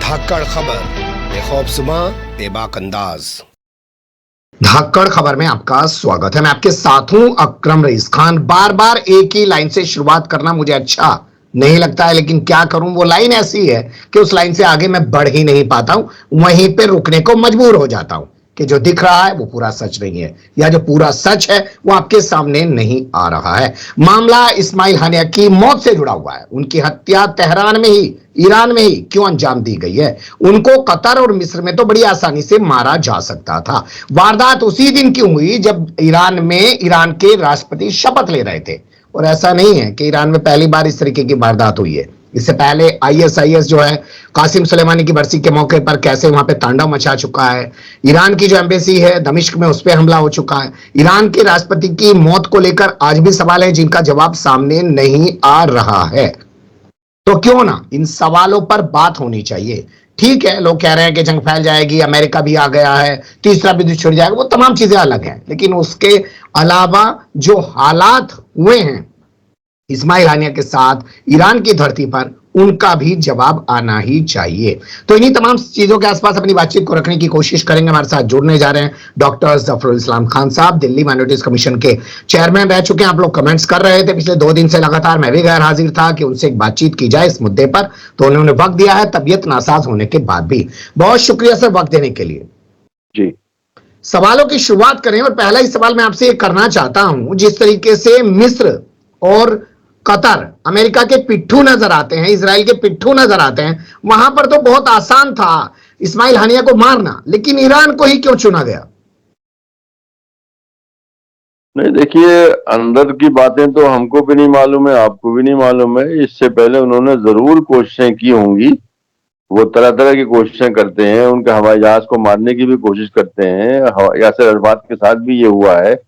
धाकड़ खबर, बेखौफजुमा बेबाक अंदाज। धाकड़ खबर में आपका स्वागत है। मैं आपके साथ हूं अकरम रईस खान। बार बार एक ही लाइन से शुरुआत करना मुझे अच्छा नहीं लगता है, लेकिन क्या करूं, वो लाइन ऐसी है कि उस लाइन से आगे मैं बढ़ ही नहीं पाता हूं, वहीं पे रुकने को मजबूर हो जाता हूं कि जो दिख रहा है वो पूरा सच नहीं है, या जो पूरा सच है वो आपके सामने नहीं आ रहा है। मामला इस्माइल हानिया की मौत से जुड़ा हुआ है। उनकी हत्या तेहरान में ही, ईरान में ही क्यों अंजाम दी गई है? उनको कतर और मिस्र में तो बड़ी आसानी से मारा जा सकता था। वारदात उसी दिन क्यों हुई जब ईरान में ईरान के राष्ट्रपति शपथ ले रहे थे? और ऐसा नहीं है कि ईरान में पहली बार इस तरीके की वारदात हुई है। इससे पहले आईएसआईएस जो है, कासिम सुलेमानी की बरसी के मौके पर कैसे वहां पे तांडव मचा चुका है। ईरान की जो एम्बेसी है दमिश्क में, उस पर हमला हो चुका है। ईरान के राष्ट्रपति की मौत को लेकर आज भी सवाल है जिनका जवाब सामने नहीं आ रहा है। तो क्यों ना इन सवालों पर बात होनी चाहिए। ठीक है, लोग कह रहे हैं कि जंग फैल जाएगी, अमेरिका भी आ गया है, तीसरा विश्व छिड़ जाएगा, वो तमाम चीजें अलग हैं, लेकिन उसके अलावा जो हालात हुए हैं इस्माइल हानिया के साथ ईरान की धरती पर, उनका भी जवाब आना ही चाहिए। तो इन्हीं तमाम चीजों के आसपास अपनी बातचीत को रखने की कोशिश करेंगे। हमारे साथ जुड़ने जा रहे हैं डॉक्टर जफरुल इस्लाम खान साहब, दिल्ली माइनॉरिटीज कमीशन के चेयरमैन रह चुके हैं। आप लोग कमेंट्स कर रहे थे पिछले 2 दिन से लगातार, मैं भी गैर हाजिर था कि उनसे एक बातचीत की जाए इस मुद्दे पर, तो उन्होंने वक्त दिया है, तबीयत नासाज होने के बाद भी। बहुत शुक्रिया सर वक्त देने के लिए। जी, सवालों की शुरुआत करें, और पहला ही सवाल मैं आपसे करना चाहता हूं, जिस तरीके से मिस्र और कतर अमेरिका के पिट्ठू नजर आते हैं, इजराइल के पिट्ठू नजर आते हैं, वहां पर तो बहुत आसान था इस्माइल हानिया को मारना, लेकिन ईरान को ही क्यों चुना गया? नहीं देखिए, अंदर की बातें तो हमको भी नहीं मालूम है, आपको भी नहीं मालूम है। इससे पहले उन्होंने जरूर कोशिशें की होंगी। वो तरह तरह की कोशिशें करते हैं, उनके हवाई जहाज को मारने की भी कोशिश करते हैं। यासिर अरफात के साथ भी ये हुआ है।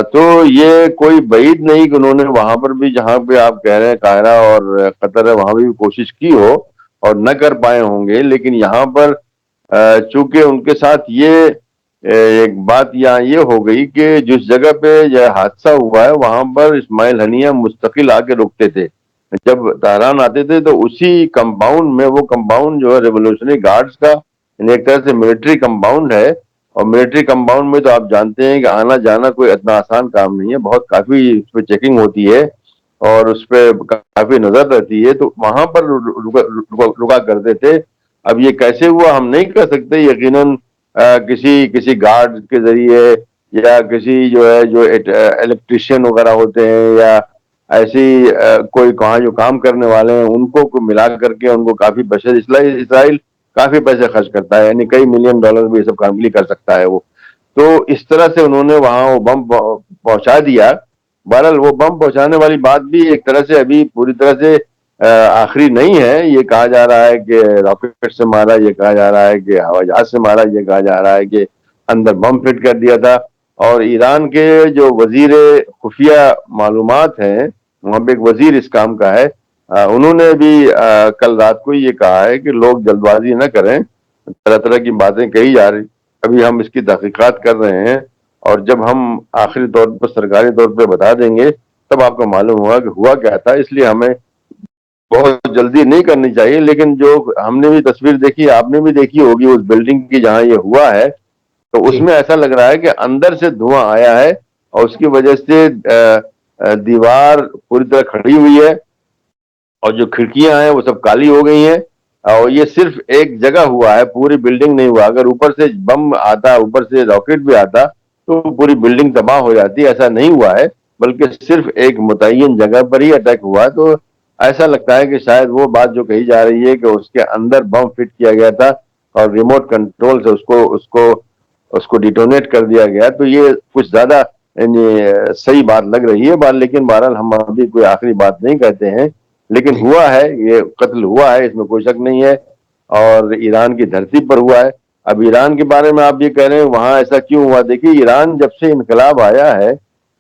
तो ये कोई बैद नहीं कि उन्होंने वहां पर भी, जहां पे आप कह रहे हैं कायरा और कतर है, वहां भी कोशिश की हो और न कर पाए होंगे। लेकिन यहाँ पर चूंकि उनके साथ ये एक बात यहाँ ये हो गई कि जिस जगह पे यह हादसा हुआ है वहां पर इस्माइल हनिया मुस्तकिल आके रुकते थे। जब तेहरान आते थे तो उसी कंपाउंड में, वो कंपाउंड जो है रेवोल्यूशनरी गार्ड्स का एक तरह से मिलिट्री कंपाउंड है, और मिलिट्री कंपाउंड में तो आप जानते हैं कि आना जाना कोई इतना आसान काम नहीं है। बहुत काफी उस पर चेकिंग होती है और उस पर काफी नजर रहती है। तो वहां पर रुका करते थे। अब ये कैसे हुआ हम नहीं कह सकते। यकीनन किसी गार्ड के जरिए, या किसी जो है जो इलेक्ट्रिशियन वगैरह होते हैं, या ऐसी कोई वहां जो काम करने वाले हैं उनको मिला करके उनको काफी पैसे, इसराइल काफी पैसे खर्च करता है, यानी कई मिलियन डॉलर भी ये सब काम के लिए कर सकता है वो। तो इस तरह से उन्होंने वहां वो बम पहुंचा दिया। बहरहाल वो बम पहुंचाने वाली बात भी एक तरह से अभी पूरी तरह से आखिरी नहीं है। ये कहा जा रहा है कि रॉकेट से मारा, ये कहा जा रहा है कि हवाई जहाज से मारा, ये कहा जा रहा है कि अंदर बम फिट कर दिया था। और ईरान के जो वजीर खुफिया मालूमात हैं, वहां पे एक वजीर इस काम का है, उन्होंने भी कल रात को ये कहा है कि लोग जल्दबाजी न करें, तरह तरह की बातें कही जा रही, अभी हम इसकी तहकीकात कर रहे हैं, और जब हम आखिरी तौर पर सरकारी तौर पर बता देंगे तब आपको मालूम होगा कि हुआ क्या था। इसलिए हमें बहुत जल्दी नहीं करनी चाहिए। लेकिन जो हमने भी तस्वीर देखी, आपने भी देखी होगी उस बिल्डिंग की जहां ये हुआ है, तो उसमें ऐसा लग रहा है कि अंदर से धुआं आया है और उसकी वजह से दीवार पूरी तरह खड़ी हुई है और जो खिड़कियां हैं वो सब काली हो गई हैं। और ये सिर्फ एक जगह हुआ है, पूरी बिल्डिंग नहीं हुआ। अगर ऊपर से बम आता, ऊपर से रॉकेट भी आता तो पूरी बिल्डिंग तबाह हो जाती। ऐसा नहीं हुआ है, बल्कि सिर्फ एक मुतय्यन जगह पर ही अटैक हुआ। तो ऐसा लगता है कि शायद वो बात जो कही जा रही है कि उसके अंदर बम फिट किया गया था और रिमोट कंट्रोल से उसको उसको उसको डिटोनेट कर दिया गया, तो ये कुछ ज्यादा सही बात लग रही है। लेकिन बहरहाल हम अभी कोई आखिरी बात नहीं कहते हैं, लेकिन हुआ है, ये कत्ल हुआ है, इसमें कोई शक नहीं है, और ईरान की धरती पर हुआ है। अब ईरान के बारे में आप ये कह रहे हैं वहां ऐसा क्यों हुआ। देखिए, ईरान जब से इनकलाब आया है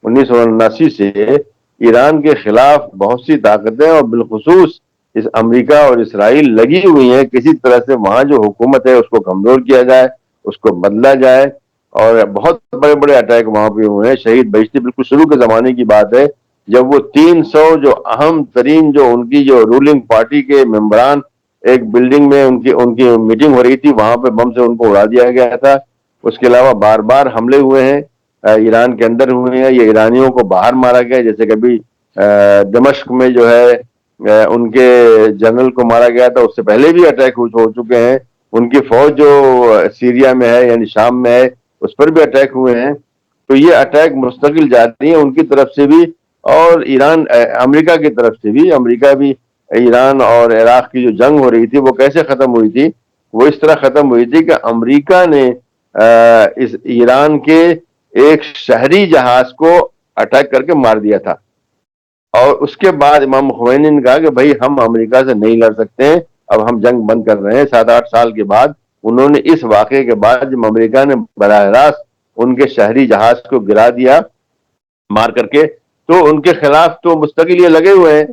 1979 से, ईरान के खिलाफ बहुत सी ताकतें और बिलखुसूस इस अमेरिका और इसराइल लगी हुई हैं। किसी तरह से वहां जो हुकूमत है उसको कमजोर किया जाए, उसको बदला जाए, और बहुत बड़े बड़े अटैक वहां पे हुए हैं। शहीद बहिश्ती बिल्कुल शुरू के जमाने की बात है, जब वो 300 जो अहम तरीन जो उनकी जो रूलिंग पार्टी के मेंबरान एक बिल्डिंग में उनकी उनकी मीटिंग हो रही थी, वहां पे बम से उनको उड़ा दिया गया था। उसके अलावा बार बार हमले हुए हैं, ईरान के अंदर हुए हैं, ये ईरानियों को बाहर मारा गया, जैसे कभी दमिश्क में जो है उनके जनरल को मारा गया था, उससे पहले भी अटैक हो चुके हैं। उनकी फौज जो सीरिया में है यानी शाम में है, उस पर भी अटैक हुए हैं। तो ये अटैक मुस्तकिल जारी है उनकी तरफ से भी और ईरान अमेरिका की तरफ से भी। अमेरिका भी ईरान और इराक की जो जंग हो रही थी वो कैसे खत्म हुई थी, वो इस तरह खत्म हुई थी कि अमेरिका ने इस ईरान के एक शहरी जहाज को अटैक करके मार दिया था। और उसके बाद इमाम खुमैनी ने कहा कि भाई हम अमेरिका से नहीं लड़ सकते हैं, अब हम जंग बंद कर रहे हैं। 7-8 साल के बाद उन्होंने इस वाक़े के बाद जब अमेरिका ने बराह रास्त उनके शहरी जहाज को गिरा दिया मार करके, तो उनके खिलाफ तो मुस्तकिल ये लगे हुए हैं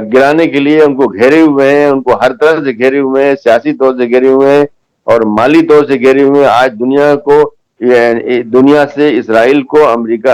गिराने के लिए, उनको घेरे हुए हैं, उनको हर तरह से घेरे हुए हैं, सियासी तौर से घेरे हुए हैं और माली तौर से घेरे हुए हैं। आज दुनिया से इसराइल को अमेरिका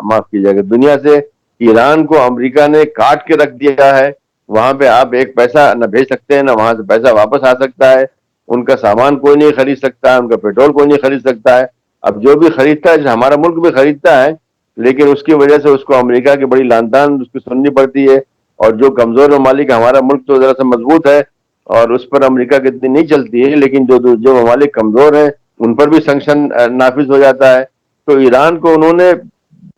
माफ कीजिएगा, दुनिया से ईरान को अमेरिका ने काट के रख दिया है। वहां पे आप एक पैसा न भेज सकते हैं, न वहां से पैसा वापस आ सकता है। उनका सामान कोई नहीं खरीद सकता है, उनका पेट्रोल कोई नहीं खरीद सकता है। अब जो भी खरीदता है, हमारा मुल्क भी खरीदता है, लेकिन उसकी वजह से उसको अमेरिका की बड़ी लानतान उसकी सुननी पड़ती है। और जो कमजोर ममालिक, हमारा मुल्क तो जरा सा मजबूत है और उस पर अमेरिका की इतनी नहीं चलती है, लेकिन जो ममालिक कमजोर हैं उन पर भी सैंक्शन नाफिज हो जाता है। तो ईरान को उन्होंने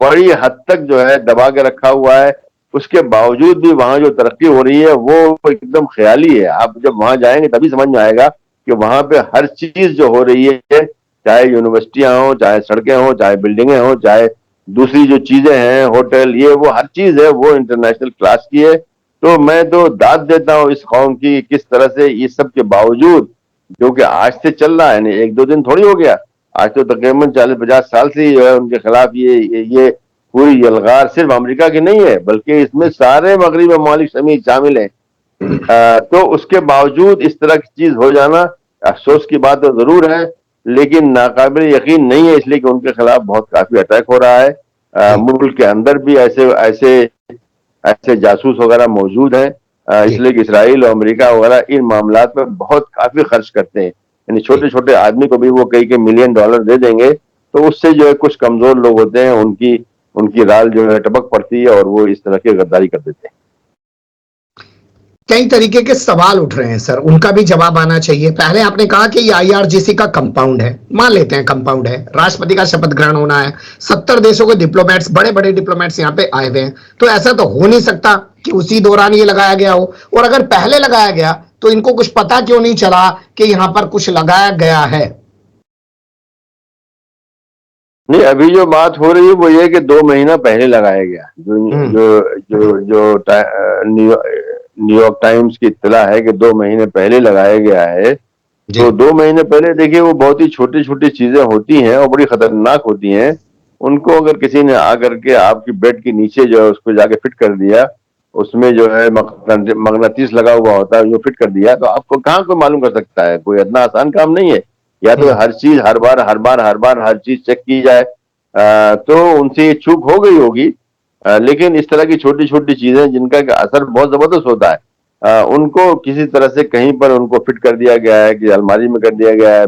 बड़ी हद तक जो है दबा के रखा हुआ है। उसके बावजूद भी वहां जो तरक्की हो रही है वो एकदम ख्याली है। आप जब वहां जाएंगे तभी समझ में आएगा कि वहां पे हर चीज जो हो रही है, चाहे यूनिवर्सिटियां हो, चाहे सड़कें हो, चाहे बिल्डिंगें हो, चाहे दूसरी जो चीजें हैं, होटल, ये वो हर चीज है वो इंटरनेशनल क्लास की है। तो मैं तो दाद देता हूँ इस कौम की, किस तरह से इस सब के बावजूद, जो कि आज से चल रहा है, एक दो दिन थोड़ी हो गया, आज तो तकरीबन 40-50 साल से जो है उनके खिलाफ ये पूरी यलगार सिर्फ अमेरिका की नहीं है, बल्कि इसमें सारे मगरबी ममालिक शामिल हैं। तो उसके बावजूद इस तरह की चीज हो जाना अफसोस की बात तो जरूर है, लेकिन नाकाबिल यकीन नहीं है, इसलिए कि उनके खिलाफ बहुत काफी अटैक हो रहा है। मुल्क के अंदर भी ऐसे ऐसे ऐसे जासूस वगैरह मौजूद हैं, इसलिए कि इसराइल और अमेरिका वगैरह इन मामलात में बहुत काफी खर्च करते हैं। यानी छोटे छोटे आदमी को भी वो कई मिलियन डॉलर दे देंगे, तो उससे जो है कुछ कमजोर लोग होते हैं, उनकी उनकी राल जो है टपक पड़ती है और वो इस तरह की गद्दारी कर देते हैं। कई तरीके के सवाल उठ रहे हैं सर, उनका भी जवाब आना चाहिए। पहले आपने कहा कि ये आईआरजीसी का कंपाउंड है, मान लेते हैं कंपाउंड है, राष्ट्रपति का शपथ ग्रहण होना है, 70 देशों के डिप्लोमेट्स, बड़े बड़े डिप्लोमेट्स यहाँ पे आए हुए हैं, तो ऐसा तो हो नहीं सकता कि उसी दौरान ये लगाया गया हो। और अगर पहले लगाया गया तो इनको कुछ पता क्यों नहीं चला कि यहाँ पर कुछ लगाया गया है? नहीं, अभी जो बात हो रही है वो ये कि 2 महीना पहले लगाया गया। जो न्यूयॉर्क टाइम्स की इत्तला है कि 2 महीने पहले लगाया गया है। तो 2 महीने पहले देखिए, वो बहुत ही छोटी छोटी चीजें होती हैं और बड़ी खतरनाक होती हैं। उनको अगर किसी ने आकर के आपकी बेड के नीचे जो है उसको जाके फिट कर दिया, उसमें जो है मगनातीस लगा हुआ होता है, जो फिट कर दिया, तो आपको कहाँ कोई मालूम कर सकता है? कोई इतना आसान काम नहीं है। या तो हर चीज हर बार हर चीज चेक की जाए, तो उनसे ये चूक हो गई होगी। लेकिन इस तरह की छोटी छोटी चीजें जिनका असर बहुत जबरदस्त होता है, उनको किसी तरह से कहीं पर उनको फिट कर दिया गया है, कि अलमारी में कर दिया गया है,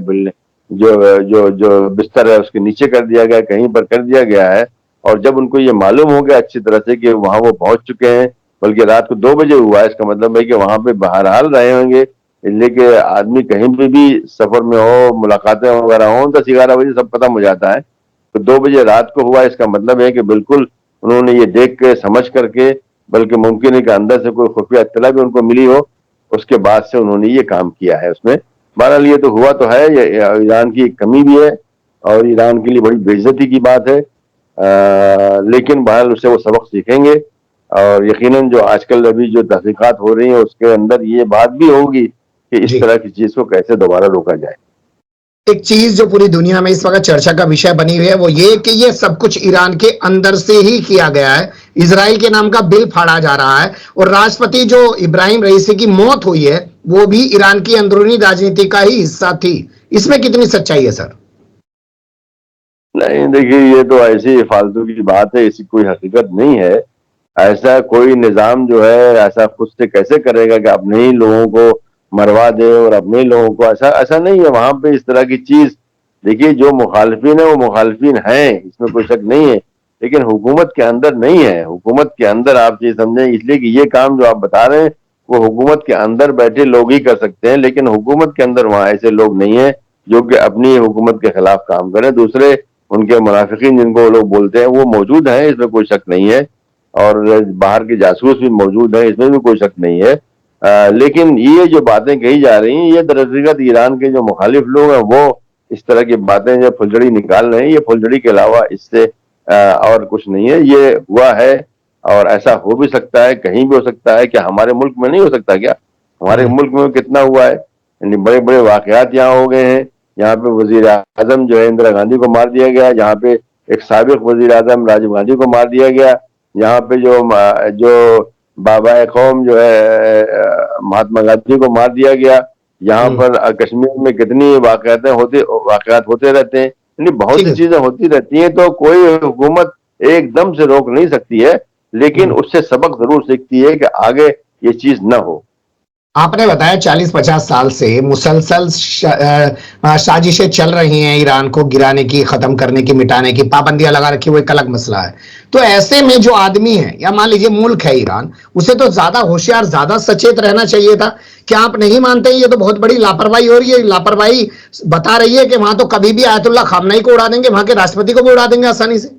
जो जो जो बिस्तर है उसके नीचे कर दिया गया है, कहीं पर कर दिया गया है। और जब उनको ये मालूम हो गया अच्छी तरह से कि वहां वो पहुंच चुके हैं, बल्कि रात को 2 बजे हुआ है, इसका मतलब है कि वहां पे बहरहाल रहे होंगे। इसलिए कि आदमी कहीं भी सफर में हो, मुलाकातें वगैरह हो, 10-11 बजे सब खत्म हो जाता है। तो 2 बजे रात को हुआ, इसका मतलब है कि बिल्कुल उन्होंने ये देख के समझ करके, बल्कि मुमकिन है कि अंदर से कोई खुफिया इत्तला भी उनको मिली हो, उसके बाद से उन्होंने ये काम किया है उसमें। बहरहाल ये तो हुआ तो है, ये ईरान की कमी भी है और ईरान के लिए बड़ी बेइज्जती की बात है। लेकिन बहरहाल उससे वो सबक सीखेंगे और यकीनन जो आजकल अभी जो तहकीकात हो रही है उसके अंदर ये बात भी होगी कि इस तरह की चीज को कैसे दोबारा रोका जाए। एक चीज जो पूरी दुनिया में इस वक्त चर्चा का विषय बनी हुई है वो ये कि ये सब कुछ ईरान के अंदर से ही किया गया है। इजराइल के नाम का बिल फाड़ा जा रहा है और राष्ट्रपति जो इब्राहिम रईसी की मौत हुई है वो भी ईरान की अंदरूनी राजनीति का ही हिस्सा थी। इसमें कितनी सच्चाई है सर? नहीं, देखिए, ये तो ऐसी फालतू की बात है, इसकी कोई हकीकत नहीं है। ऐसा कोई निजाम जो है ऐसा खुद से कैसे करेगा कि अपने ही लोगों को मरवा दे और अपने लोगों को, ऐसा ऐसा नहीं है वहां पे इस तरह की चीज। देखिए जो मुखालिफिन है वो मुखालिफिन है, इसमें कोई शक नहीं है, लेकिन हुकूमत के अंदर नहीं है। हुकूमत के अंदर आप ये समझें, इसलिए कि ये काम जो आप बता रहे हैं वो हुकूमत के अंदर बैठे लोग ही कर सकते हैं, लेकिन हुकूमत के अंदर वहां ऐसे लोग नहीं है जो कि अपनी हुकूमत के खिलाफ काम करें। दूसरे उनके मुनाफिकीन जिनको वो लोग बोलते हैं वो मौजूद हैं, इसमें कोई शक नहीं है, और बाहर के जासूस भी मौजूद हैं, इसमें भी कोई शक नहीं है। लेकिन ये जो बातें कही जा रही हैं, ये दरअसल ईरान के जो मुखालिफ लोग हैं वो इस तरह की बातें जो फुलझड़ी निकाल रहे हैं, ये फुलझड़ी के अलावा इससे और कुछ नहीं है। ये हुआ है और ऐसा हो भी सकता है, कहीं भी हो सकता है। क्या हमारे मुल्क में नहीं हो सकता क्या? हमारे मुल्क में कितना हुआ है, यानी बड़े बड़े वाकयात यहाँ हो गए हैं। यहाँ पे वजीर आजम जो है इंदिरा गांधी को मार दिया गया, यहाँ पे एक साबिक वजीर आजम राजीव गांधी को मार दिया गया, यहाँ पे जो बाबा कौम जो है महात्मा गांधी को मार दिया गया, यहाँ पर कश्मीर में कितनी वाकयात होते रहते हैं, यानी बहुत सी चीजें होती रहती हैं। तो कोई हुकूमत एकदम से रोक नहीं सकती है, लेकिन उससे सबक जरूर सीखती है कि आगे ये चीज न हो। आपने बताया 40-50 साल से मुसलसल साजिशें चल रही हैं ईरान को गिराने की, खत्म करने की, मिटाने की, पाबंदियां लगा रखी, वो एक अलग मसला है। तो ऐसे में जो आदमी है या मान लीजिए मुल्क है ईरान, उसे तो ज्यादा होशियार, ज्यादा सचेत रहना चाहिए था। क्या आप नहीं मानते? ये तो बहुत बड़ी लापरवाही हो रही है। लापरवाही बता रही है कि वहां तो कभी भी आयतुल्ला खामनेई को उड़ा देंगे, वहां के राष्ट्रपति को भी उड़ा देंगे आसानी से।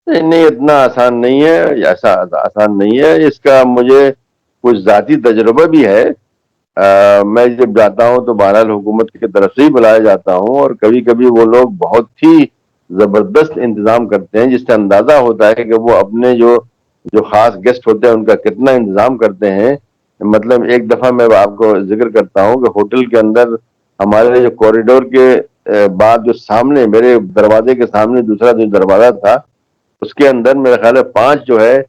नहीं, इतना आसान नहीं है, ऐसा आसान नहीं है। इसका मुझे कुछ जाती तजुर्बा भी है। मैं जब जाता हूं तो बहरहाल हुकूमत की तरफ से ही बुलाया जाता हूं, और कभी कभी वो लोग बहुत ही जबरदस्त इंतजाम करते हैं, जिससे अंदाजा होता है कि वो अपने जो जो खास गेस्ट होते हैं उनका कितना इंतजाम करते हैं। मतलब एक दफा मैं आपको जिक्र करता हूं कि होटल के अंदर हमारे जो कॉरिडोर के बाद जो सामने मेरे दरवाजे के सामने दूसरा जो दरवाजा था, उसके अंदर मेरा ख्याल है 5 जो है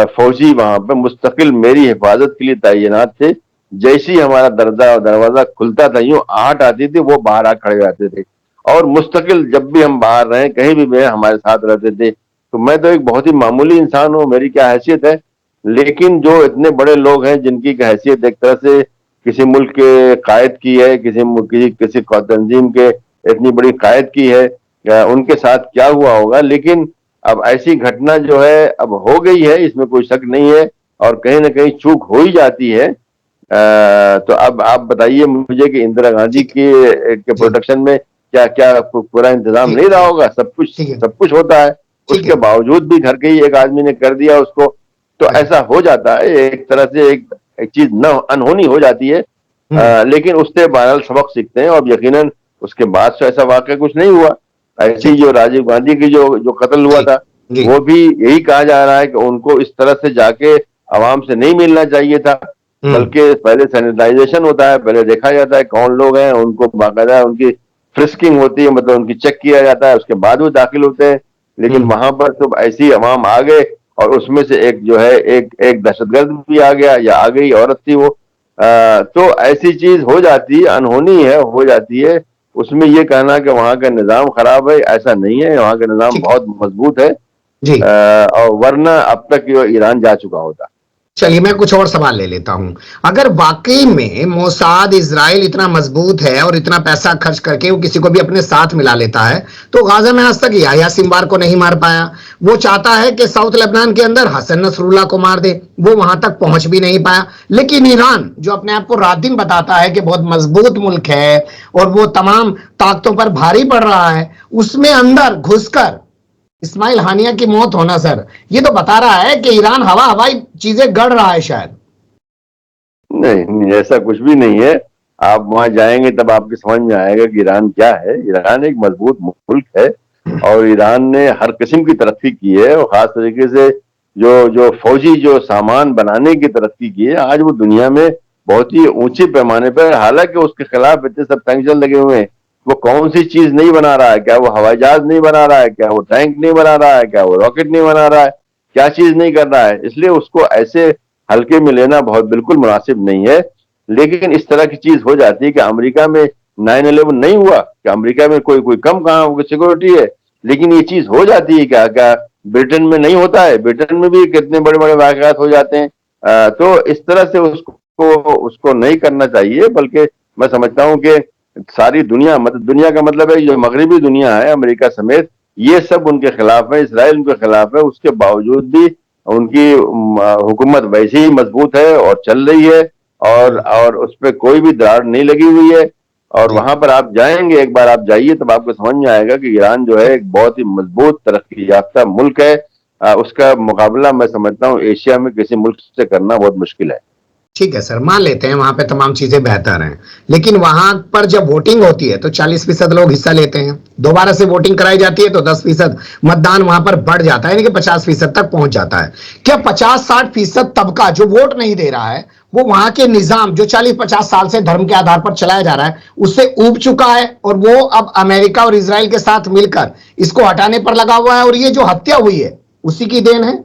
फौजी वहां पे मुस्तकिल मेरी हिफाजत के लिए तैनात थे। जैसे ही हमारा दरवाजा खुलता था, यूं आहट आती थी, वो बाहर आ खड़े रहते थे, और मुस्तकिल जब भी हम बाहर रहे कहीं भी मैं हमारे साथ रहते थे। तो मैं तो एक बहुत ही मामूली इंसान हूँ, मेरी क्या हैसियत है, लेकिन जो इतने बड़े लोग हैं जिनकी हैसियत एक तरह से किसी मुल्क के कायद की है, किसी तंजीम के इतनी बड़ी कायद की है, उनके साथ क्या हुआ होगा। लेकिन अब ऐसी घटना जो है अब हो गई है, इसमें कोई शक नहीं है, और कहीं ना कहीं चूक हो ही जाती है। तो अब आप बताइए मुझे कि इंदिरा गांधी के प्रोटेक्शन में क्या क्या पूरा इंतजाम नहीं रहा होगा? सब कुछ होता है, उसके बावजूद भी घर के ही एक आदमी ने कर दिया उसको। तो ऐसा हो जाता है, एक तरह से एक चीज न अनहोनी हो जाती है। लेकिन उससे बहरहाल सबक सीखते हैं, और यकीनन उसके बाद से ऐसा वाकया कुछ नहीं हुआ। ऐसी जो राजीव गांधी की जो कत्ल हुआ था, वो भी यही कहा जा रहा है कि उनको इस तरह से जाके आवाम से नहीं मिलना चाहिए था, बल्कि पहले सैनिटाइजेशन होता है, पहले देखा जाता है कौन लोग हैं, उनको बाकायदा उनकी फ्रिस्किंग होती है, मतलब उनकी चेक किया जाता है, उसके बाद वो दाखिल होते हैं। लेकिन वहां पर तो ऐसी आवाम आ गए, और उसमें से एक जो है एक दहशतगर्द भी आ गया, या आ गई औरत थी वो। तो ऐसी चीज हो जाती है, अनहोनी है, हो जाती है। उसमें ये कहना कि वहां का निजाम खराब है, ऐसा नहीं है, वहां का निजाम बहुत मजबूत है। और वरना अब तक ईरान जा चुका होता। चलिए मैं कुछ और सवाल ले लेता हूं। अगर वाकई में मोसाद इजराइल इतना मजबूत है और इतना पैसा खर्च करके वो किसी को भी अपने साथ मिला लेता है, तो गाजा में आज तक याह्या सिंवार को नहीं मार पाया। वो चाहता है कि साउथ लेबनान के अंदर हसन नसरुल्लाह को मार दे, वो वहां तक पहुंच भी नहीं पाया। लेकिन ईरान जो अपने आप को रात दिन बताता है कि बहुत मजबूत मुल्क है और वो तमाम ताकतों पर भारी पड़ रहा है, उसमें अंदर घुसकर इस्माइल हानिया की मौत होना, सर, ये तो बता रहा है कि ईरान हवाई चीजें गढ़ रहा है शायद। नहीं, ऐसा कुछ भी नहीं है। आप वहां जाएंगे तब आपको समझ में आएगा कि ईरान क्या है। ईरान एक मजबूत मुल्क है, और ईरान ने हर किस्म की तरक्की की है, और खास तरीके से जो फौजी जो सामान बनाने की तरक्की की है। आज वो दुनिया में बहुत ही ऊंचे पैमाने पर, हालांकि उसके खिलाफ इतने सब सैंक्शन लगे हुए हैं, वो कौन सी चीज नहीं बना रहा है? क्या वो हवाई जहाज नहीं बना रहा है? क्या वो टैंक नहीं बना रहा है? क्या वो रॉकेट नहीं बना रहा है? क्या चीज नहीं कर रहा है? इसलिए उसको ऐसे हल्के में लेना बहुत बिल्कुल मुनासिब नहीं है। लेकिन इस तरह की चीज हो जाती है कि अमेरिका में 9/11 नहीं हुआ, कि अमेरिका में कोई कम कहाँ सिक्योरिटी है, लेकिन ये चीज हो जाती है। क्या क्या ब्रिटेन में नहीं होता है? ब्रिटेन में भी कितने बड़े बड़े वाकयात हो जाते हैं। तो इस तरह से उसको उसको उसको नहीं करना चाहिए, बल्कि मैं समझता हूं कि सारी दुनिया, मतलब दुनिया का मतलब है जो मगरबी दुनिया है, अमेरिका समेत, ये सब उनके खिलाफ है, इसराइल उनके खिलाफ है। उसके बावजूद भी उनकी हुकूमत वैसे ही मजबूत है और चल रही है, और उस पर कोई भी दरार नहीं लगी हुई है। और जी वहां पर आप जाएंगे, एक बार आप जाइए तब आपको समझ में आएगा कि ईरान जो है एक बहुत ही मजबूत तरक्की याफ्ता मुल्क है। उसका मुकाबला मैं समझता हूँ एशिया में किसी मुल्क से करना बहुत मुश्किल है। ठीक है सर, मान लेते हैं वहां पे तमाम चीजें बेहतर हैं, लेकिन वहां पर जब वोटिंग होती है तो 40% लोग हिस्सा लेते हैं, दोबारा से वोटिंग कराई जाती है तो 10% मतदान वहां पर बढ़ जाता है, यानी कि 50% तक पहुंच जाता है। क्या 50-60% तबका जो वोट नहीं दे रहा है, वो वहां के निजाम जो 40-50 साल से धर्म के आधार पर चलाया जा रहा है उससे ऊब चुका है, और वो अब अमेरिका और इसराइल के साथ मिलकर इसको हटाने पर लगा हुआ है, और ये जो हत्या हुई है उसी की देन है?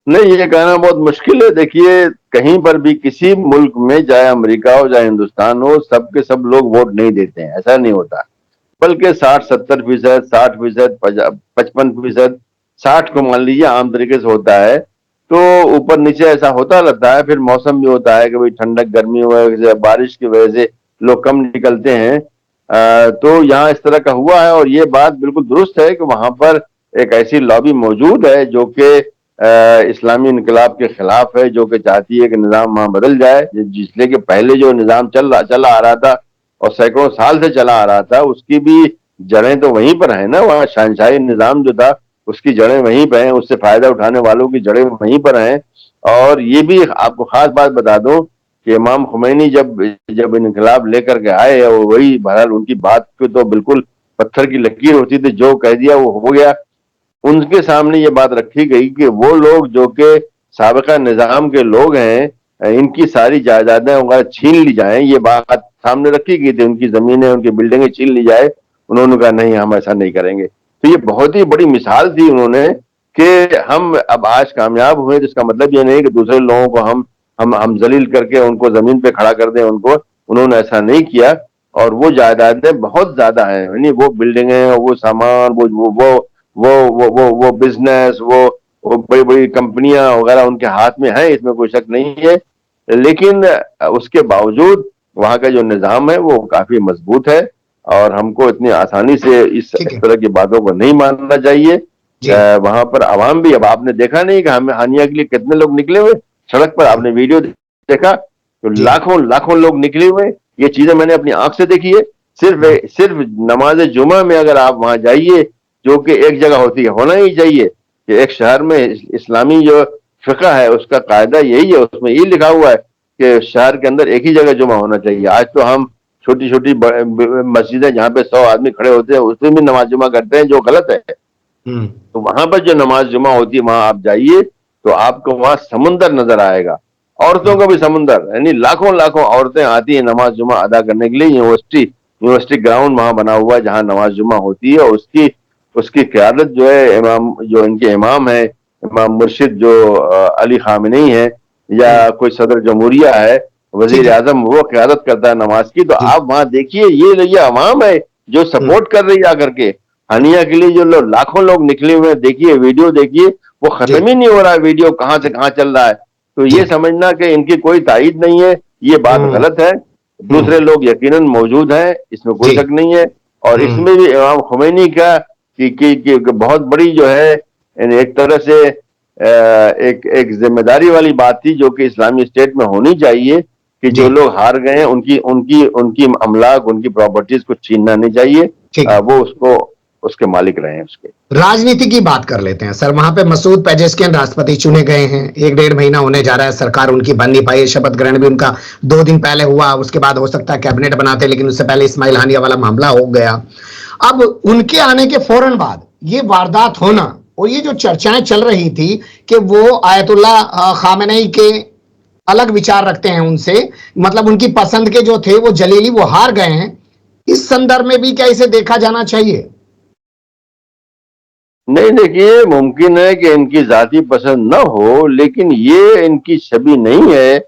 नहीं, ये कहना बहुत मुश्किल है। देखिए, कहीं पर भी किसी मुल्क में, चाहे अमेरिका हो चाहे हिंदुस्तान हो, सब के सब लोग वोट नहीं देते हैं, ऐसा नहीं होता। बल्कि 60-70%, 60%, 55%, 60 को मान लीजिए आम तरीके से होता है। तो ऊपर नीचे ऐसा होता रहता है। फिर मौसम भी होता है कि भाई ठंडक गर्मी की वजह से, बारिश की वजह से लोग कम निकलते हैं। तो यहाँ इस तरह का हुआ है, और ये बात बिल्कुल दुरुस्त है कि वहां पर एक ऐसी लॉबी मौजूद है जो कि इस्लामी इनकलाब के खिलाफ है, जो कि चाहती है कि निज़ाम वहां बदल जाए, जिसलिए कि पहले जो निज़ाम चला आ रहा था और सैकड़ों साल से चला आ रहा था, उसकी भी जड़ें तो वहीं पर है ना। वहाँ शहनशाही निज़ाम जो था उसकी जड़ें वहीं पर हैं, उससे फायदा उठाने वालों की जड़ें वहीं पर हैं। और ये भी आपको खास बात बता दूं कि इमाम खुमैनी जब जब इनकलाब लेकर के आए, और वही बहरहाल उनकी बात को तो बिल्कुल पत्थर की लकीर होती थी, जो कह दिया वो हो गया। उनके सामने ये बात रखी गई कि वो लोग जो कि साबिका निजाम के लोग हैं, इनकी सारी जायदादें वगैरह छीन ली जाएं, ये बात सामने रखी गई थी। उनकी जमीनें, उनकी बिल्डिंगें छीन ली जाए। उन्होंने कहा नहीं, हम ऐसा नहीं करेंगे। तो ये बहुत ही बड़ी मिसाल थी उन्होंने कि हम अब आज कामयाब हुए, तो इसका मतलब ये नहीं कि दूसरे लोगों को हम जलील करके उनको जमीन पे खड़ा कर दें उनको। उन्होंने ऐसा नहीं किया। और वो जायदादें बहुत ज्यादा है, यानी वो बिल्डिंगें, वो सामान, वो बिजनेस, वो बड़ी बड़ी कंपनियां वगैरह उनके हाथ में है, इसमें कोई शक नहीं है। लेकिन उसके बावजूद वहां का जो निजाम है वो काफी मजबूत है, और हमको इतनी आसानी से इस ठीक है। तरह की बातों को नहीं मानना चाहिए। जी वहां पर आवाम भी, अब आपने देखा नहीं कि हमें हानिया के लिए कितने लोग निकले हुए सड़क पर। जी आपने वीडियो देखा तो जी लाखों लाखों लोग निकले हुए। ये चीजें मैंने अपनी आंख से देखी है। सिर्फ हम्म, सिर्फ नमाज जुमा में अगर आप वहां जाइए, जो कि एक जगह होती है, होना ही चाहिए कि एक शहर में इस्लामी जो फिक़्ह है उसका कायदा यही है, उसमें ये लिखा हुआ है कि शहर के अंदर एक ही जगह जुमा होना चाहिए। आज तो हम छोटी छोटी मस्जिदें जहाँ पे 100 आदमी खड़े होते हैं उसमें भी नमाज जुमा करते हैं, जो गलत है। हम्म, तो वहां पर जो नमाज जुमा होती है, वहां आप जाइए तो आपको वहां समुंदर नजर आएगा, औरतों का भी समुंदर, यानी लाखों लाखों औरतें आती हैं नमाज जुमा अदा करने के लिए। यूनिवर्सिटी ग्राउंड वहां बना हुआ है जहां नमाज जुमा होती है, और उसकी उसकी क़यादत जो है इमाम, जो इनके इमाम है, इमाम मुर्शिद जो अली खामिनी है, हम्म, या कोई सदर जमहूरिया है, ठीक वजीर है। आजम, वो क़यादत करता है नमाज की। तो जी आप वहां देखिए, ये अवाम है जो हम्म, सपोर्ट कर रही है आकर के हनिया के लिए। जो लाखों लोग निकले हुए हैं, देखिए वीडियो देखिए, वो जी खत्म ही नहीं हो रहा है, वीडियो कहां से कहां चल रहा है। तो जी ये समझना कि इनकी कोई तायद नहीं है, ये बात हम्म, गलत है। दूसरे हम्म, लोग यकीनन मौजूद हैं, इसमें कोई जी शक नहीं है। और हम्म, इसमें भी इमाम खुमैनी का कि बहुत बड़ी जो है, यानी एक तरह से एक एक जिम्मेदारी वाली बात थी जो कि इस्लामी स्टेट में होनी चाहिए कि जी जो लोग हार गए हैं उनकी उनकी उनकी अमलाक, उनकी प्रॉपर्टीज को छीनना नहीं चाहिए। ठीक है। वो उसको उसके मालिक रहे हैं उसके। राजनीति की बात कर लेते हैं सर। वहां पे मसूद पेजेस्कियन राष्ट्रपति चुने गए हैं, 1-1.5 महीना होने जा रहा है, सरकार उनकी बन नहीं पाई है, शपथ ग्रहण भी उनका 2 दिन पहले हुआ, उसके बाद हो सकता है कैबिनेट बनाते, लेकिन उससे पहले इस्माइल हानिया वाला मामला हो गया। अब उनके आने के फौरन बाद ये वारदात होना, और ये जो चर्चाएं चल रही थी कि वो आयतुल्ला खामेनेई के अलग विचार रखते हैं उनसे, मतलब उनकी पसंद के जो थे वो जलीली वो हार गए हैं, इस संदर्भ में भी क्या इसे देखा जाना चाहिए? नहीं, देखिए, मुमकिन है कि इनकी जाती पसंद न हो, लेकिन ये इनकी छवि नहीं है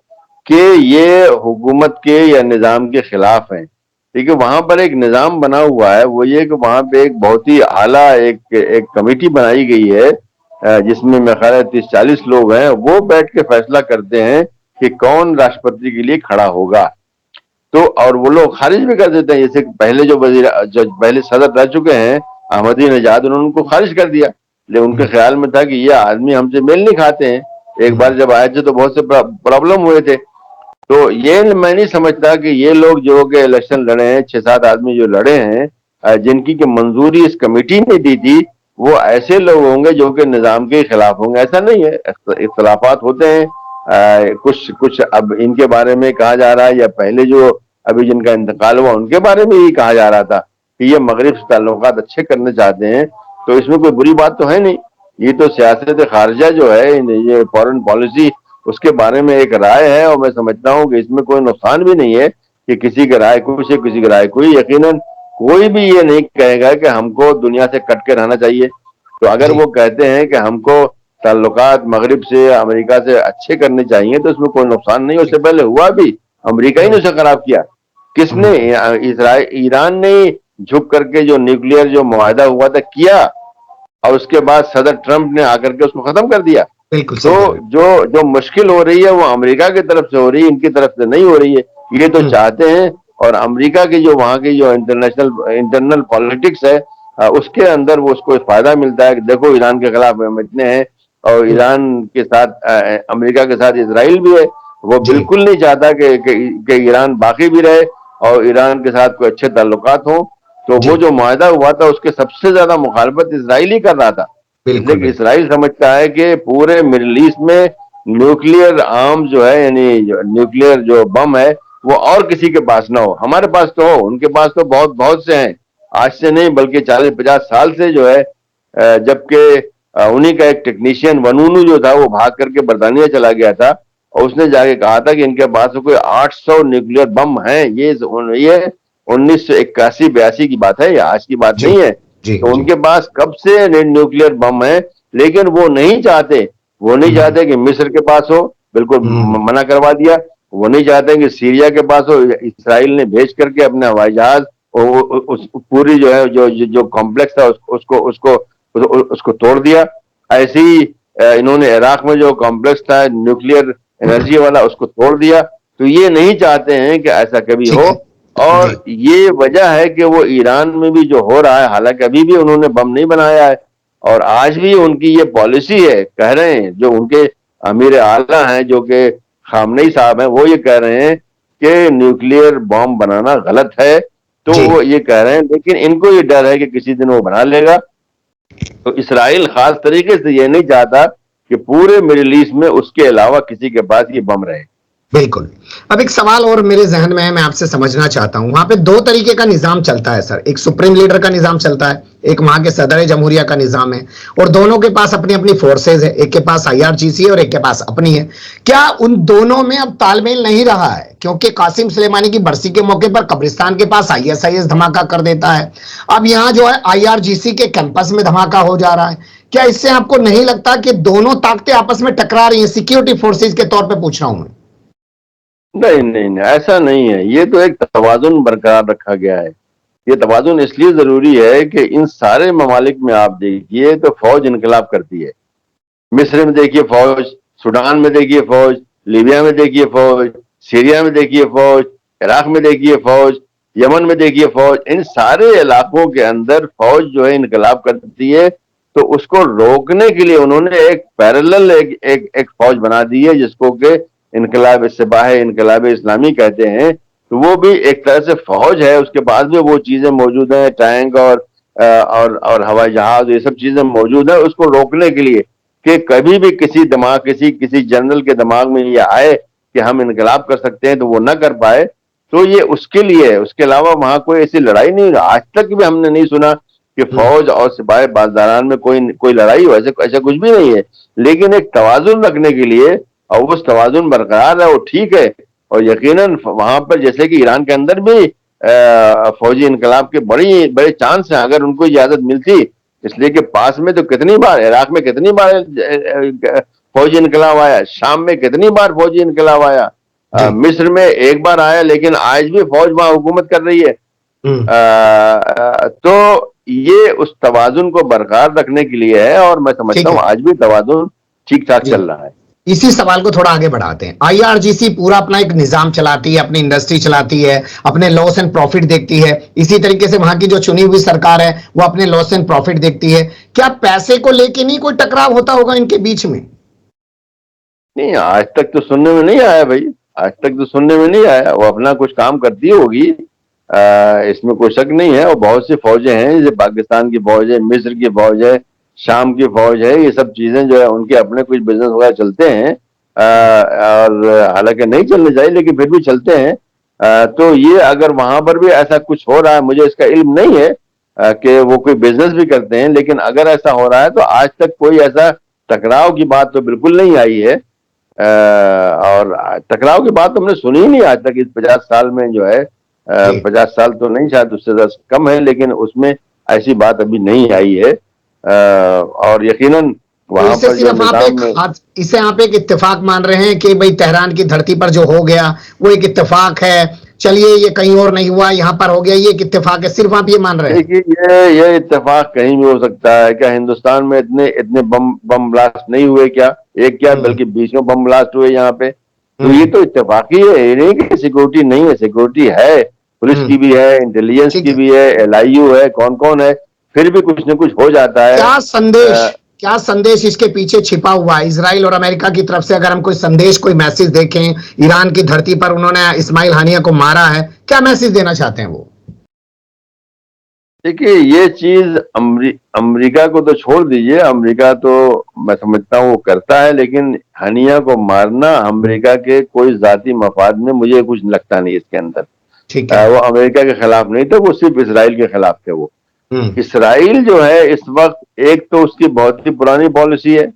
कि ये हुकूमत के या निज़ाम के खिलाफ हैं। देखिए, वहां पर एक निज़ाम बना हुआ है, वो ये कि वहां पे एक बहुत ही आला एक एक कमेटी बनाई गई है जिसमें मेरे ख्याल है 30-40 लोग हैं, वो बैठ के फैसला करते हैं कि कौन राष्ट्रपति के लिए खड़ा होगा। तो और वो लोग खारिज भी कर देते हैं, जैसे पहले जो पहले सदर रह चुके हैं अहमदीनेजाद, उन्होंने उनको खारिज कर दिया। लेकिन उनके ख्याल में था कि ये आदमी हमसे मेल नहीं खाते हैं। एक बार जब आए थे तो बहुत से प्रॉब्लम हुए थे। तो ये मैं नहीं समझता कि ये लोग जो के इलेक्शन लड़े हैं, 6-7 आदमी जो लड़े हैं, जिनकी की मंजूरी इस कमेटी ने दी थी, वो ऐसे लोग होंगे जो कि निजाम के खिलाफ होंगे। ऐसा नहीं है, इख्तलाफात होते हैं। कुछ कुछ अब इनके बारे में कहा जा रहा है, या पहले जो अभी जिनका इंतकाल हुआ उनके बारे में ही कहा जा रहा था कि ये मगरिब से ताल्लुकात अच्छे करने चाहते हैं। तो इसमें कोई बुरी बात तो है नहीं। ये तो सियासत खारजा जो है, ये फॉरेन पॉलिसी, उसके बारे में एक राय है, और मैं समझता हूँ कि इसमें कोई नुकसान भी नहीं है कि किसी की राय कुछ है, किसी की राय कोई। यकीनन कोई भी ये नहीं कहेगा कि हमको दुनिया से कट के रहना चाहिए। तो अगर वो कहते हैं कि हमको ताल्लुकात मगरिब से, अमेरिका से अच्छे करने चाहिए, तो इसमें कोई नुकसान नहीं। उससे पहले हुआ भी, अमेरिका ही ने उसे खराब किया। किसने? ईरान ने झुक करके जो न्यूक्लियर जो मुआहदा हुआ था किया, और उसके बाद सदर ट्रंप ने आकर के उसको खत्म कर दिया। तो जो मुश्किल हो रही है वो अमेरिका की तरफ से हो रही है, इनकी तरफ से नहीं हो रही है। ये तो चाहते हैं, और अमेरिका की जो वहां की जो इंटरनल पॉलिटिक्स है, उसके अंदर वो उसको फायदा मिलता है कि देखो ईरान के खिलाफ हम इतने हैं, और ईरान के साथ अमेरिका के साथ इसराइल भी है। वो बिल्कुल नहीं चाहता कि ईरान बाकी भी रहे और ईरान के साथ कोई अच्छे ताल्लुकात हो। तो वो जो मुआहदा हुआ था उसके सबसे ज्यादा मुखालफत इसराइल ही कर रहा था। इसलिए इसराइल समझता है कि पूरे मिडिल ईस्ट में न्यूक्लियर आर्म जो है, यानी न्यूक्लियर जो बम है, वो और किसी के पास ना हो। हमारे पास तो हो, उनके पास तो बहुत बहुत से हैं। आज से नहीं बल्कि 40-50 साल से जो है, जबकि उन्हीं का एक टेक्नीशियन वनूनू जो था वो भाग करके बर्तानिया चला गया था, और उसने जाके कहा था कि इनके पास तो कोई 800 न्यूक्लियर बम है। ये 1981-82 की बात है, या आज की बात नहीं है। तो उनके पास कब से न्यूक्लियर बम है, लेकिन वो नहीं चाहते कि मिस्र के पास हो, बिल्कुल मना करवा दिया। वो नहीं चाहते कि सीरिया के पास हो। इसराइल ने भेज करके अपने हवाई जहाज उस पूरी जो है जो कॉम्प्लेक्स था उसको तोड़ दिया। ऐसे ही इन्होंने इराक में जो कॉम्प्लेक्स था न्यूक्लियर एनर्जी वाला, उसको तोड़ दिया। तो ये नहीं चाहते हैं कि ऐसा कभी हो, और ये वजह है कि वो ईरान में भी जो हो रहा है, हालांकि अभी भी उन्होंने बम नहीं बनाया है, और आज भी उनकी ये पॉलिसी है। कह रहे हैं जो उनके अमीर आला हैं, जो कि खामनेई साहब हैं, वो ये कह रहे हैं कि न्यूक्लियर बम बनाना गलत है। तो वो ये कह रहे हैं, लेकिन इनको ये डर है कि किसी दिन वो बना लेगा। तो इसराइल खास तरीके से ये नहीं चाहता कि पूरे मिडिल ईस्ट में उसके अलावा किसी के पास ये बम रहे। बिल्कुल। अब एक सवाल और मेरे जहन में है, मैं आपसे समझना चाहता हूं। वहां पे दो तरीके का निजाम चलता है सर। एक सुप्रीम लीडर का निजाम चलता है, एक वहां के सदर जमहूरिया का निजाम है, और दोनों के पास अपनी अपनी फोर्सेज है। एक के पास IRGC है और एक के पास अपनी है। क्या उन दोनों में अब तालमेल नहीं रहा है? क्योंकि कासिम सुलेमानी की बरसी के मौके पर कब्रिस्तान के पास ISIS धमाका कर देता है। अब यहाँ जो है IRGC के कैंपस में धमाका हो जा रहा है। क्या इससे आपको नहीं लगता कि दोनों ताकतें आपस में टकरा रही है? सिक्योरिटी फोर्सेज के तौर पर पूछ रहा हूं मैं। नहीं, ऐसा नहीं है। ये तो एक तवाजुन बरकरार रखा गया है। ये तवाजुन इसलिए जरूरी है कि इन सारे ममालिक में आप देखिए तो फौज इनकलाब करती है। मिस्र में देखिए फौज, सूडान में देखिए फौज, लीबिया में देखिए फौज, सीरिया में देखिए फौज, इराक में देखिए फौज, यमन में देखिए फौज। इन सारे इलाकों के अंदर फौज जो है इनकलाब करती है। तो उसको रोकने के लिए उन्होंने एक पैरेलल एक फौज बना दी है, जिसको के इनकलाब सिपाह इनकलाब इस्लामी कहते हैं। तो वो भी एक तरह से फौज है, उसके पास भी वो चीजें मौजूद हैं, टैंक और हवाई जहाज, ये सब चीजें मौजूद है उसको रोकने के लिए, कि कभी भी किसी जनरल के दिमाग में ये आए कि हम इनकलाब कर सकते हैं तो वो ना कर पाए। तो ये उसके लिए है। उसके अलावा वहां कोई ऐसी लड़ाई नहीं, आज तक भी हमने नहीं सुना कि फौज और सिपाही बाज़ारान में कोई लड़ाई हो। ऐसा कुछ भी नहीं है। लेकिन एक तवाजुन रखने के लिए, और उस तवाजुन बरकरार है, वो ठीक है। और यकीनन वहां पर जैसे कि ईरान के अंदर भी फौजी इनकलाब के बड़े चांस हैं, अगर उनको इजाजत मिलती। इसलिए कि पास में तो कितनी बार, इराक में कितनी बार फौजी इनकलाब आया, शाम में कितनी बार फौजी इनकलाब आया, मिस्र में एक बार आया, लेकिन आज भी फौज वहां हुकूमत कर रही है। तो ये उस तवाजुन को बरकरार रखने के लिए है, और मैं समझता ठीक हूँ है आज भी तवाजुन ठीक ठाक जी। चल रहा है। इसी सवाल को थोड़ा आगे बढ़ाते हैं। आईआरजीसी पूरा अपना एक निजाम चलाती है, अपनी इंडस्ट्री चलाती है, अपने लॉस एंड प्रॉफिट देखती है। इसी तरीके से वहां की जो चुनी हुई सरकार है वो अपने लॉस एंड प्रॉफिट देखती है। क्या पैसे को लेके नहीं कोई टकराव होता होगा इनके बीच में? नहीं, आज तक तो सुनने में नहीं आया भाई, आज तक तो सुनने में नहीं आया। वो अपना कुछ काम करती होगी, इसमें कोई शक नहीं है। और बहुत सी फौजें हैं, जैसे पाकिस्तान की फौज है, मिस्र की फौज है, शाम की फौज है, ये सब चीजें जो है उनके अपने कुछ बिजनेस वगैरह चलते हैं। और हालांकि नहीं चलने चाहिए लेकिन फिर भी चलते हैं। तो ये अगर वहां पर भी ऐसा कुछ हो रहा है, मुझे इसका इल्म नहीं है कि वो कोई बिजनेस भी करते हैं, लेकिन अगर ऐसा हो रहा है तो आज तक कोई ऐसा टकराव की बात तो बिल्कुल नहीं आई है। और टकराव की बात तो हमने सुनी ही नहीं आज तक इस 50 साल में जो है। जी। 50 साल तो नहीं, शायद उससे 10 कम है, लेकिन उसमें ऐसी बात अभी नहीं आई है। और यकीनन तो वहां इसे पर जो सिर्फ आप निजाम एक में, इसे आप एक इत्तेफाक मान रहे हैं कि भाई तेहरान की धरती पर जो हो गया वो एक इत्तेफाक है, चलिए ये कहीं और नहीं हुआ यहां पर हो गया, ये एक इत्तेफाक है, सिर्फ आप ये मान रहे हैं? देखिए ये इत्तेफाक कहीं भी हो सकता है। क्या हिंदुस्तान में इतने इतने बम बम ब्लास्ट नहीं हुए क्या? एक क्या हम्म। बल्कि बीसों बम ब्लास्ट हुए यहाँ पे। तो ये हम्म। तो इत्तेफाक ही है, ये नहीं कि सिक्योरिटी नहीं है, सिक्योरिटी है। पुलिस हम्म। की भी है, इंटेलिजेंस ठीक की है। भी है, एलआईयू है, कौन कौन है, फिर भी कुछ न कुछ हो जाता है। क्या संदेश क्या संदेश इसके पीछे छिपा हुआ है इसराइल और अमेरिका की तरफ से? अगर हम कोई संदेश, कोई मैसेज देखें, ईरान की धरती पर उन्होंने इस्माइल हानिया को मारा है, क्या मैसेज देना चाहते हैं वो? देखिए ये चीज अमेरिका को तो छोड़ दीजिए, अमेरिका तो मैं समझता हूँ वो करता है, लेकिन हनिया को मारना अमेरिका के कोई जाती मफाद में मुझे कुछ लगता नहीं इसके अंदर। ठीक है। वो अमेरिका के खिलाफ नहीं थे, वो सिर्फ इसराइल के खिलाफ थे। वो हम्म। इसराइल जो है इस वक्त, एक तो उसकी बहुत ही पुरानी पॉलिसी है,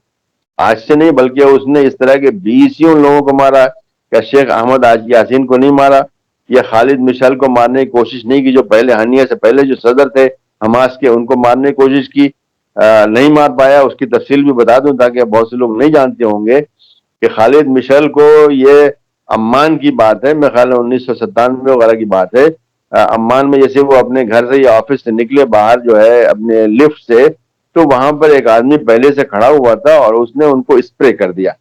आज से नहीं, बल्कि उसने इस तरह के 20 लोगों को मारा। क्या शेख अहमद आज यासीन को नहीं मारा, या खालिद मिशेल को मारने की कोशिश नहीं की, जो पहले हानिया से पहले जो सदर थे हमास के, उनको मारने की कोशिश की, नहीं मार पाया। उसकी तफसील भी बता दूं ताकि बहुत से लोग नहीं जानते होंगे कि खालिद मिशेल को, ये अम्मान की बात है, मेरे ख्याल 1997 वगैरह की बात है। अम्मान में जैसे वो अपने घर से या ऑफिस से निकले बाहर जो है अपने लिफ्ट से, तो वहां पर एक आदमी पहले से खड़ा हुआ था और उसने उनको स्प्रे कर दिया।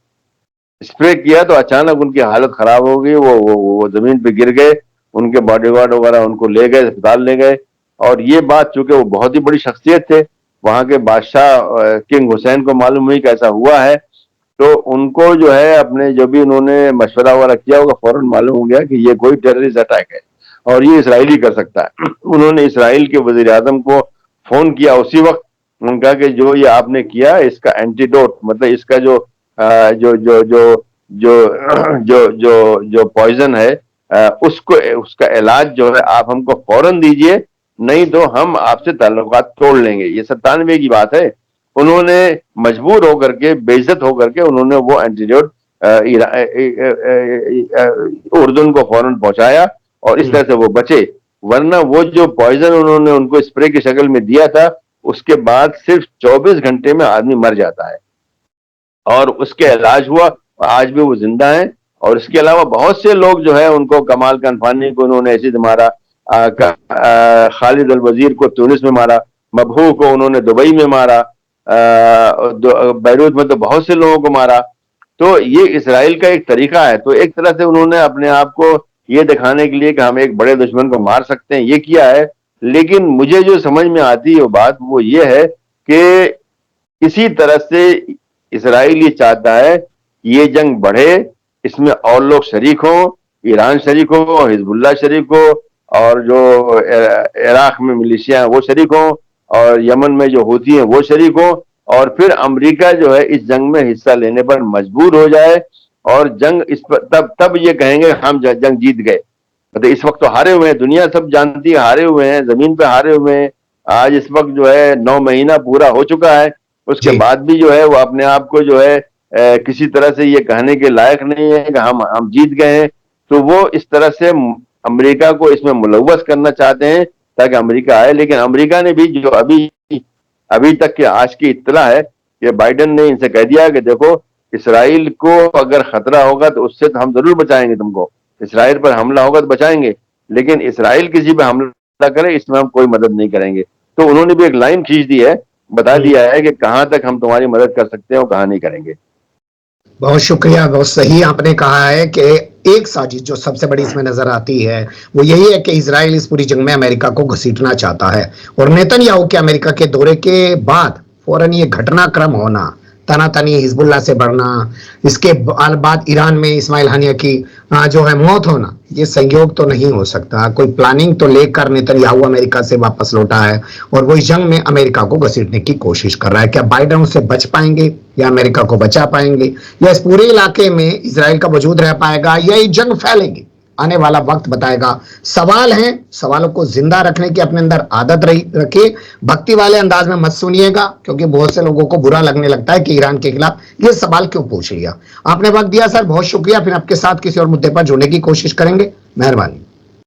स्प्रे किया तो अचानक उनकी हालत खराब हो गई, वो जमीन पे गिर गए। उनके बॉडीगार्ड वगैरह उनको ले गए, अस्पताल ले गए। और ये बात, चूंकि वो बहुत ही बड़ी शख्सियत थे, वहां के बादशाह किंग हुसैन को मालूम हुई कैसा हुआ है, तो उनको जो है अपने जो भी उन्होंने मशवरा वगैरह किया होगा, फौरन मालूम हो गया कि ये कोई टेररिस्ट अटैक है और ये इसराइल ही कर सकता है। उन्होंने इसराइल के वजीर आजम को फोन किया उसी वक्त। उन्होंने कहा कि जो ये आपने किया इसका एंटीडोट, मतलब इसका जो जो जो जो जो जो पॉइजन है, उसको, उसका इलाज जो है आप हमको फौरन दीजिए, नहीं तो हम आपसे ताल्लुकात तोड़ लेंगे। ये 97 की बात है। उन्होंने मजबूर होकर के, बेइज्जत होकर के उन्होंने वो एंटीडोट उर्दून को फौरन पहुंचाया और इस तरह से वो बचे। वरना वो जो पॉइजन उन्होंने उनको स्प्रे की शक्ल में दिया था, उसके बाद सिर्फ 24 घंटे में आदमी मर जाता है। और उसके इलाज हुआ, आज भी वो जिंदा है। और इसके अलावा बहुत से लोग जो है उनको, कमाल कनफानी को उन्होंने ऐसे मारा, खालिद अल वजीर को तुनिस में मारा, मबहू को उन्होंने दुबई में मारा, बैरूत में तो बहुत से लोगों को मारा। तो ये इसराइल का एक तरीका है। तो एक तरह से उन्होंने अपने आप को ये दिखाने के लिए कि हम एक बड़े दुश्मन को मार सकते हैं, ये किया है। लेकिन मुझे जो समझ में आती है वो बात वो ये है कि किसी तरह से इसराइल ये चाहता है कि ये जंग बढ़े, इसमें और लोग शरीक हों, ईरान शरीक हो, हिजबुल्लाह शरीक हो, और जो इराक में मिलिशिया हैं वो शरीक हों, और यमन में जो होती हैं वो शरीक हों, और फिर अमेरिका जो है इस जंग में हिस्सा लेने पर मजबूर हो जाए। और जंग इस पर तब ये कहेंगे हम जंग जीत गए। मतलब इस वक्त तो हारे हुए हैं, दुनिया सब जानती है, हारे हुए हैं, जमीन पे हारे हुए हैं। आज इस वक्त जो है 9 महीना पूरा हो चुका है, उसके जी। बाद भी जो है वो अपने आप को जो है किसी तरह से ये कहने के लायक नहीं है कि हम जीत गए हैं। तो वो इस तरह से अमेरिका को इसमें मुलव्वस करना चाहते हैं ताकि अमेरिका आए। लेकिन अमेरिका ने भी जो अभी अभी तक के आज की इत्तला है कि बाइडेन ने इनसे कह दिया कि देखो, इसराइल को अगर खतरा होगा तो उससे तो हम जरूर बचाएंगे तुमको, इसराइल पर हमला होगा तो बचाएंगे, लेकिन इसराइल किसी पर हमला करे इसमें हम कोई मदद नहीं करेंगे। तो उन्होंने भी एक लाइन खींच दी है, बता दिया है कि कहां तक हम तुम्हारी मदद कर सकते हैं और कहां नहीं करेंगे। बहुत शुक्रिया, बहुत सही आपने कहा है कि एक साजिश जो सबसे बड़ी इसमें नजर आती है वो यही है कि इजराइल इस पूरी जंग में अमेरिका को घसीटना चाहता है, और नेतन्याहू के अमेरिका के दौरे के बाद फौरन ये घटनाक्रम होना, तनातनी हिजबुल्ला से बढ़ना, इसके बाद ईरान में इस्माइल हानिया की जो है मौत होना, ये संयोग तो नहीं हो सकता। कोई प्लानिंग तो लेकर नेतन्याहू अमेरिका से वापस लौटा है और वो इस जंग में अमेरिका को घसीटने की कोशिश कर रहा है। क्या बाइडेन उससे बच पाएंगे या अमेरिका को बचा पाएंगे, या इस पूरे इलाके में इजराइल का वजूद रह पाएगा या ये जंग फैलेगी, आने वाला वक्त बताएगा। सवाल हैं, सवालों को जिंदा रखने की अपने अंदर आदत रखिए, भक्ति वाले अंदाज में मत सुनिएगा, क्योंकि बहुत से लोगों को बुरा लगने लगता है कि ईरान के खिलाफ ये सवाल क्यों पूछ लिया। आपने वक्त दिया सर, बहुत शुक्रिया। फिर आपके साथ किसी और मुद्दे पर जुड़ने की कोशिश करेंगे। मेहरबानी।